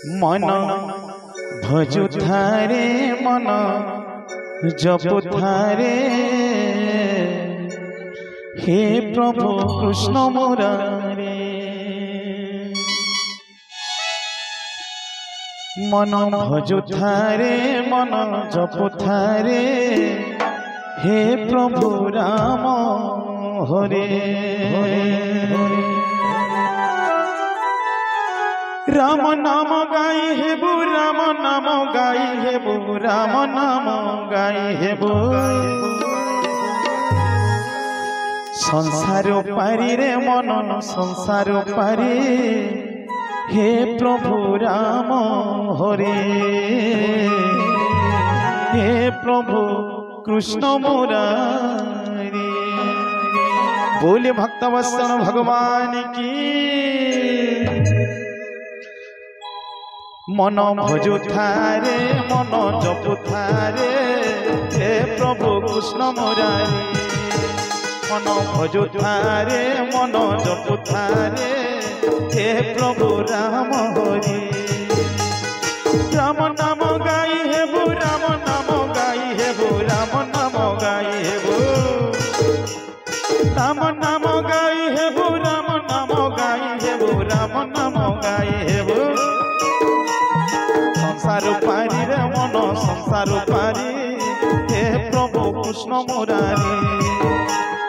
मन भजुथारे मन जपुथारे हे प्रभु कृष्ण मुरारे। मन भजुथारे मन जपुथारे हे प्रभु राम हरे। राम नाम गाई हेबु राम नाम गाई हेबु राम नाम गाई हेबु। संसार पारी रे मन संसार पारी हे प्रभु राम हरे। हे प्रभु कृष्ण मुरारी। बोले भक्तवत्सल भगवान की। मन भजुथारे मन जपुथारे हे प्रभु कृष्ण मुरारी। मन भजुथारे मन जपुथारे हे प्रभु राम हरि। राम नाम गाई हेबु राम नाम गाई हेबु राम नाम गाई हेबु। राम नाम गाई हेबु राम नाम गाई हेबु राम नाम गाई हेबु। संसार पारी रे मन संसार पारी हे प्रभु कृष्ण मुरारी।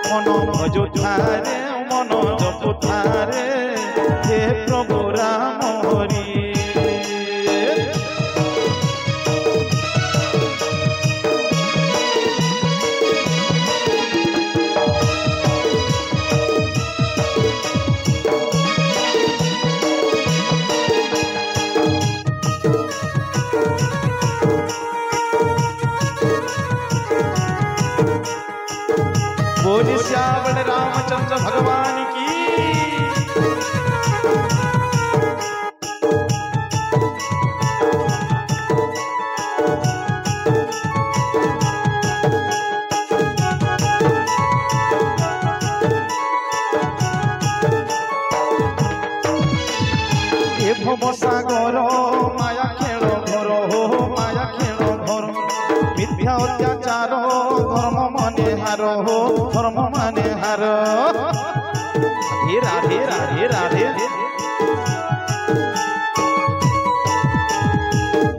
मन भजुथारे मन जपुथारे हे प्रभु राम हरि। बोले श्यावल रामचंद्र भगवान की। ए भव सागर माया खेल घर हो माया खेल घर। मिथ्या अत्याचार धर्म माने हार हो धर्म माने हार। हे राधे राधे राधे।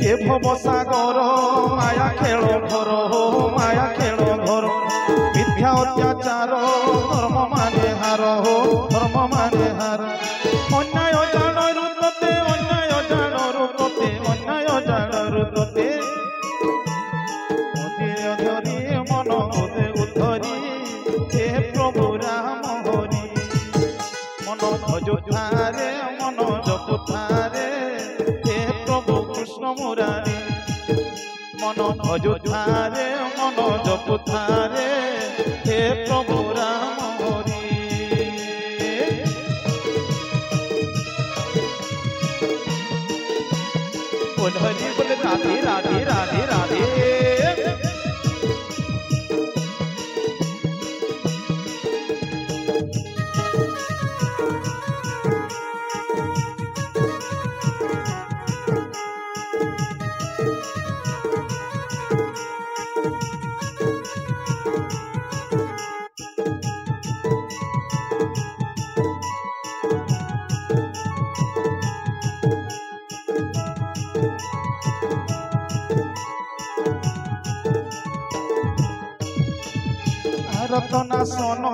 ए भव सागर माया खेल घर हो माया खेल घर। मिथ्या अत्याचार धर्म माने हार हो धर्म माने हार। अन्याय जान रुतते अन्याय जान रुतते अन्याय जान रुतते। मन उदे उद्धरी हे प्रभु राम हरि। मन भजुथारे मन जपुथारे हे प्रभु कृष्ण मुरारी। मन भजुथारे मन जपुथारे हे प्रभु राम हरि। बोल हरि बोल राधे राधे राधे राधे। रतना सन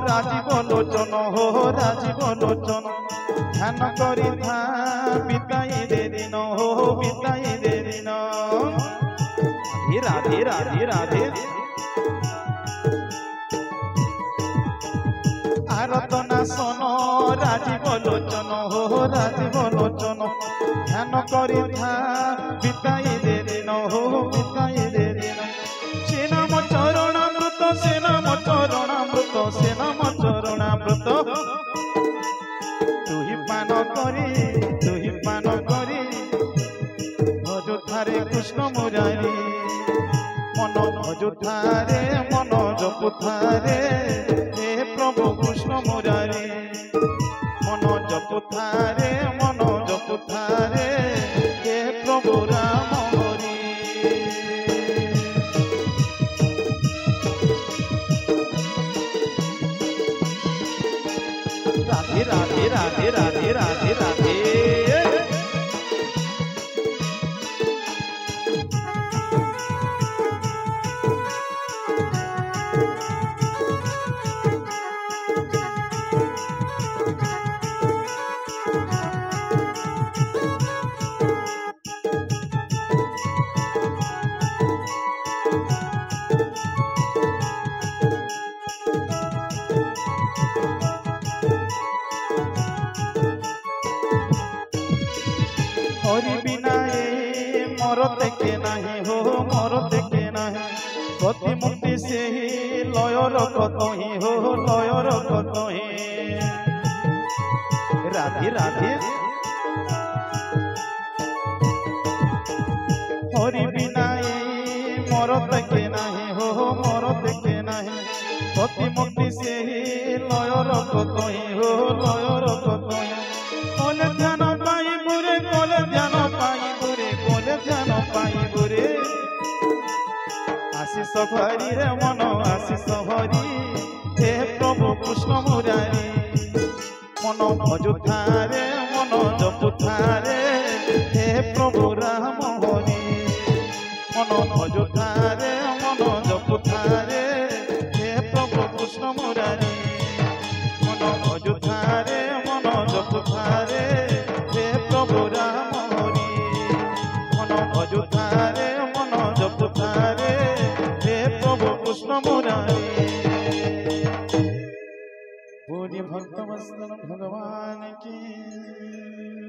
राजीव लोचन हो राजीव लोचन। ध्यान करी था बिताई दे दिन हो बिताई दे दिन। हे राधे राधे राधे। रतना सन राजीव लोचन हो राजीव लोचन। ध्यान करी था बिताई दे दिन हो बिताई दे दिन। से नाम चरणामृत से नाम चरणामृत से नाम चरणामृत। तू ही पान करी भजुथारे कृष्ण मुरारी। मन भजुथारे मन जपुथारे हे प्रभु कृष्ण मुरारी। मन जपुथारे मन जपुथारे राधे राधे राधे राधे राधे। हरि बिना मोर देखे नहीं हो मोर देखे नहीं गति मुक्ति से ही लयर कत ही हो लयर कत ही राधे राधे। हरि बिना मोर देखे नहीं हो मोर देखे नहीं गति मुक्ति से ही लयर कत ही हो लयर कत ही कले ध्यान पाई बुरे कले ध्यान पाई बुरे कले ध्यान पाई बुरे आशीष भरी रे मन आशीष भरी हे प्रभु कृष्ण मुरारी मन भजुथारे मन जपुथारे हे प्रभु राम हरि मन भजुथारे मन जपुथारे हे प्रभु कृष्ण मुरारी मन भजुथारे मन जपुथारे हे प्रभु राम हरि मन भजुथारे मन जपुथारे हे प्रभु कृष्ण मुरारी। पूरी भक्तवत्सल भगवान की।